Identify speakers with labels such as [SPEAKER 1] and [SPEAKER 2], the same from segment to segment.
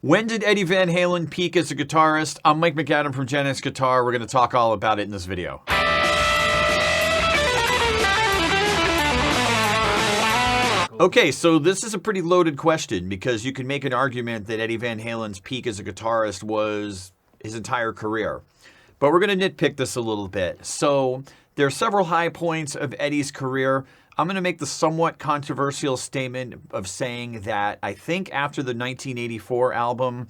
[SPEAKER 1] When did Eddie Van Halen peak as a guitarist? I'm Mike McAdam from Gen X Guitar. We're going to talk all about it in this video. Okay, so this is a pretty loaded question because you can make an argument that Eddie Van Halen's peak as a guitarist was his entire career. But we're going to nitpick this a little bit. So there are several high points of Eddie's career. I'm going to make the somewhat controversial statement of saying that I think after the 1984 album,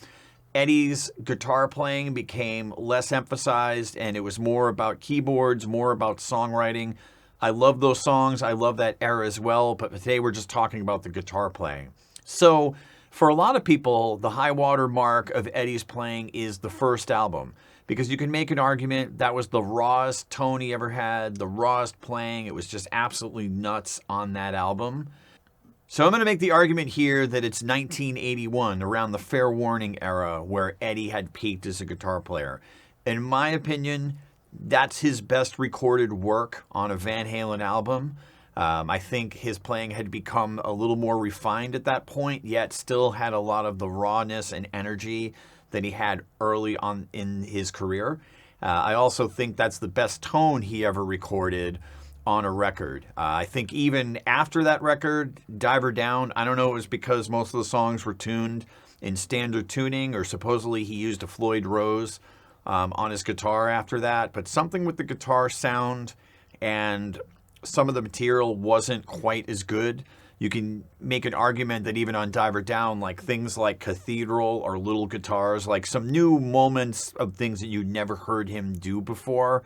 [SPEAKER 1] Eddie's guitar playing became less emphasized and it was more about keyboards, more about songwriting. I love those songs. I love that era as well. But today we're just talking about the guitar playing. So for a lot of people, the high water mark of Eddie's playing is the first album. Because you can make an argument that was the rawest tone he ever had, the rawest playing. It was just absolutely nuts on that album. So I'm going to make the argument here that it's 1981, around the Fair Warning era, where Eddie had peaked as a guitar player. In my opinion, that's his best recorded work on a Van Halen album. I think his playing had become a little more refined at that point, yet still had a lot of the rawness and energy that he had early on in his career. I also think that's the best tone he ever recorded on a record. I think even after that record, Diver Down, I don't know, it was because most of the songs were tuned in standard tuning, or supposedly he used a Floyd Rose on his guitar after that, but something with the guitar sound and some of the material wasn't quite as good. You can make an argument that even on Diver Down, like things like Cathedral or Little Guitars, like some new moments of things that you'd never heard him do before,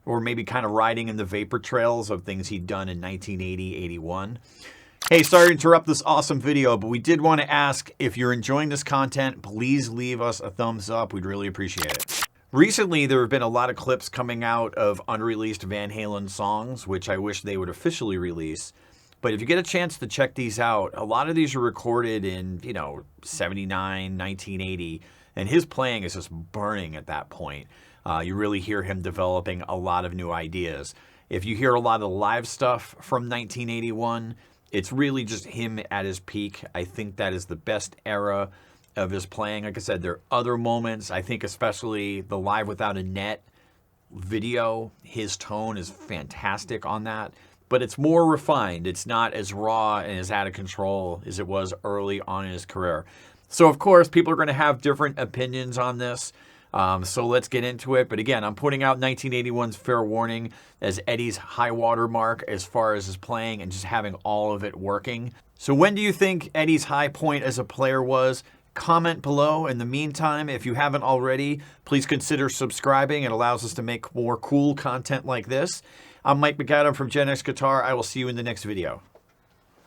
[SPEAKER 1] or maybe kind of riding in the vapor trails of things he'd done in 1980, 81. Hey, sorry to interrupt this awesome video, but we did want to ask, if you're enjoying this content, please leave us a thumbs up. We'd really appreciate it. Recently, there have been a lot of clips coming out of unreleased Van Halen songs, which I wish they would officially release. But if you get a chance to check these out, a lot of these are recorded in, 79, 1980, and his playing is just burning at that point. You really hear him developing a lot of new ideas. If you hear a lot of the live stuff from 1981, it's really just him at his peak. I think that is the best era of his playing. Like I said, there are other moments. I think especially the Live Without a Net video, his tone is fantastic on that. But it's more refined. It's not as raw and as out of control as it was early on in his career. So, of course, people are going to have different opinions on this. So let's get into it. But again, I'm putting out 1981's Fair Warning as Eddie's high water mark as far as his playing and just having all of it working. So when do you think Eddie's high point as a player was? Comment below. In the meantime, if you haven't already, please consider subscribing. It allows us to make more cool content like this. I'm Mike McAdam from Gen X Guitar. I will see you in the next video.